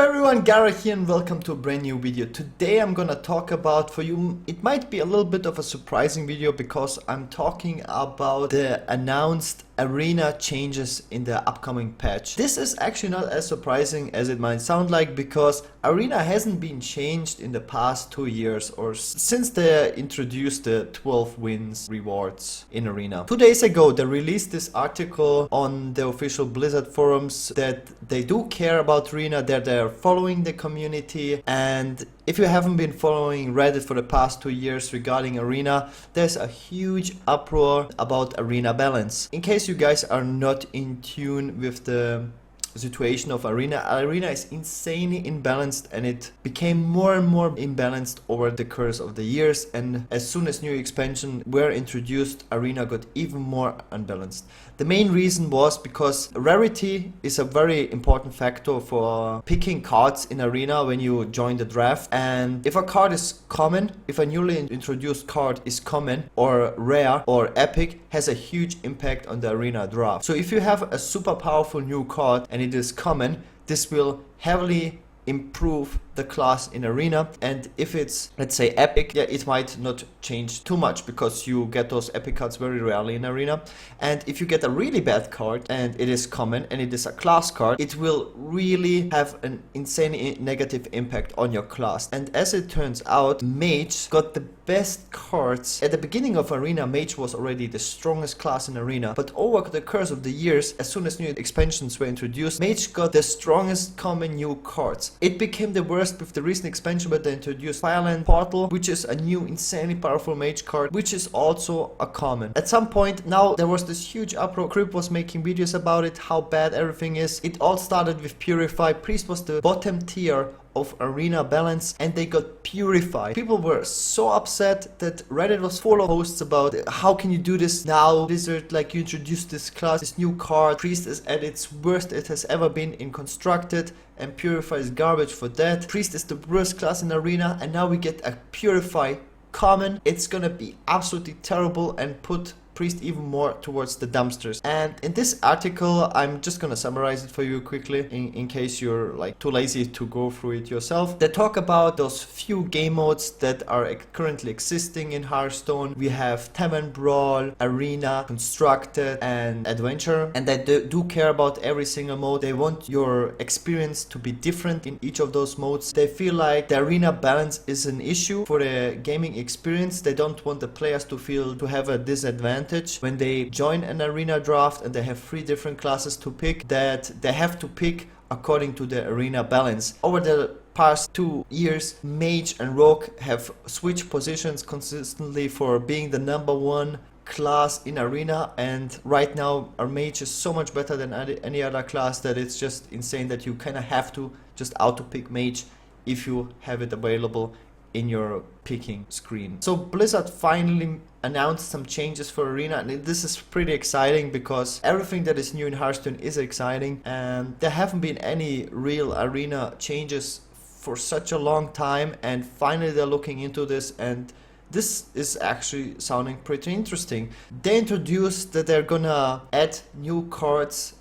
everyone, Gaara here and welcome to a brand new video. Today I'm gonna talk about, for you, it might be a little bit of a surprising video because I'm talking about the announced arena changes in the upcoming patch. This is actually not as surprising as it might sound like because arena hasn't been changed in the past 2 years or since they introduced the 12 wins rewards in arena. 2 days ago they released this article on the official Blizzard forums that they do care about arena, that they're following the community, and if you haven't been following Reddit for the past 2 years regarding arena, there's a huge uproar about arena balance. In case you guys are not in tune with the situation of arena is insanely imbalanced, and it became more and more imbalanced over the course of the years, and as soon as new expansion were introduced, arena got even more unbalanced. The main reason was because rarity is a very important factor for picking cards in arena when you join the draft, and if a card is common, if a newly introduced card is common or rare or epic, has a huge impact on the arena draft. So if you have a super powerful new card and it is common, this will heavily improve the class in arena, and if it's, let's say, epic, yeah, it might not change too much because you get those epic cards very rarely in arena. And if you get a really bad card and it is common and it is a class card, it will really have an insane negative impact on your class. And as it turns out, Mage got the best cards. At the beginning of arena, Mage was already the strongest class in arena, but over the course of the years, as soon as new expansions were introduced, Mage got the strongest common new cards. It became the worst with the recent expansion where they introduced Fireland Portal, which is a new insanely powerful Mage card, which is also a common. At some point now there was this huge uproar. Crip was making videos about it, how bad everything is. It all started with Purify. Priest was the bottom tier of arena balance and they got purified. People were so upset that Reddit was full of posts about how can you do this now, Blizzard, like you introduced this class, this new card. Priest is at its worst it has ever been in constructed, and Purify is garbage for that. Priest is the worst class in arena, and now we get a Purify common. It's gonna be absolutely terrible and put Priest even more towards the dumpsters. And in this article, I'm just gonna summarize it for you quickly in case you're like too lazy to go through it yourself. They talk about those few game modes that are currently existing in Hearthstone. We have Tavern Brawl, Arena, Constructed, and Adventure, and they do care about every single mode. They want your experience to be different in each of those modes. They feel like the arena balance is an issue for the gaming experience. They don't want the players to have a disadvantage when they join an arena draft and they have 3 different classes to pick, that they have to pick according to the arena balance. Over the past 2 years, Mage and Rogue have switched positions consistently for being the #1 class in arena, and right now our Mage is so much better than any other class that it's just insane that you kind of have to just auto pick Mage if you have it available in your picking screen. So Blizzard finally announced some changes for arena, and this is pretty exciting because everything that is new in Hearthstone is exciting, and there haven't been any real arena changes for such a long time, and finally they're looking into this, and this is actually sounding pretty interesting. They introduced that they're gonna add new cards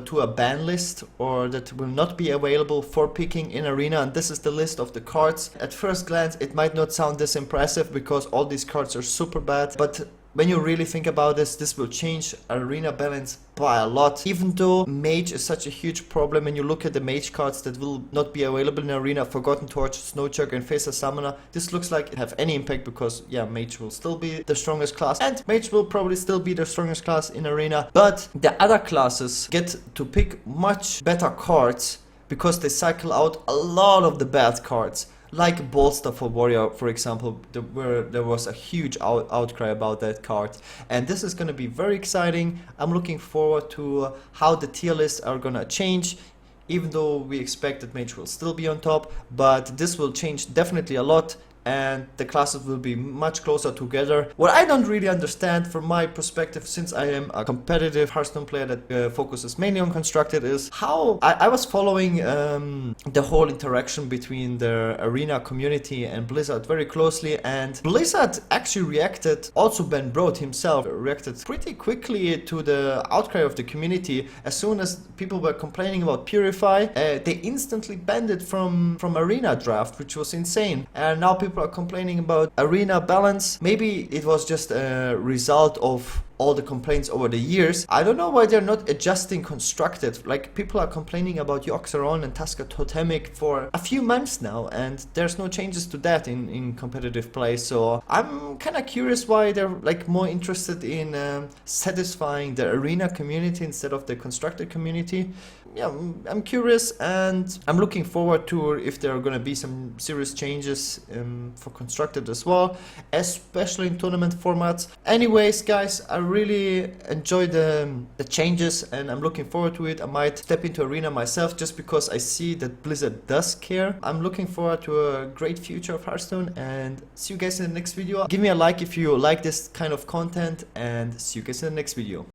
to a ban list, or that will not be available for picking in arena, and this is the list of the cards. At first glance it might not sound this impressive because all these cards are super bad, but when you really think about this will change arena balance by a lot. Even though Mage is such a huge problem, and you look at the Mage cards that will not be available in arena, Forgotten Torch, Snowchuck, and Face a Summoner, this looks like it have any impact because yeah, Mage will still be the strongest class, and Mage will probably still be the strongest class in arena, but the other classes get to pick much better cards because they cycle out a lot of the bad cards. Like Bolster for Warrior, for example, there was a huge outcry about that card. And this is going to be very exciting. I'm looking forward to how the tier lists are going to change, even though we expect that Mage will still be on top. But this will change definitely a lot and the classes will be much closer together. What I don't really understand from my perspective, since I am a competitive Hearthstone player that focuses mainly on constructed, is how I was following the whole interaction between the arena community and Blizzard very closely, and Blizzard actually reacted, also Ben Brode himself reacted pretty quickly to the outcry of the community. As soon as people were complaining about Purify, they instantly banned it from arena draft, which was insane. And now people are complaining about arena balance. Maybe it was just a result of all the complaints over the years. I don't know why they're not adjusting constructed. Like, people are complaining about Yoxaron and Tusker Totemic for a few months now, and there's no changes to that in competitive play. So I'm kind of curious why they're like more interested in satisfying the arena community instead of the constructed community. Yeah, I'm curious, and I'm looking forward to if there are gonna be some serious changes for constructed as well, especially in tournament formats. Anyways, guys, I really enjoy the changes, and I'm looking forward to it. I might step into arena myself just because I see that Blizzard does care. I'm looking forward to a great future of Hearthstone, and see you guys in the next video. Give me a like if you like this kind of content, and see you guys in the next video.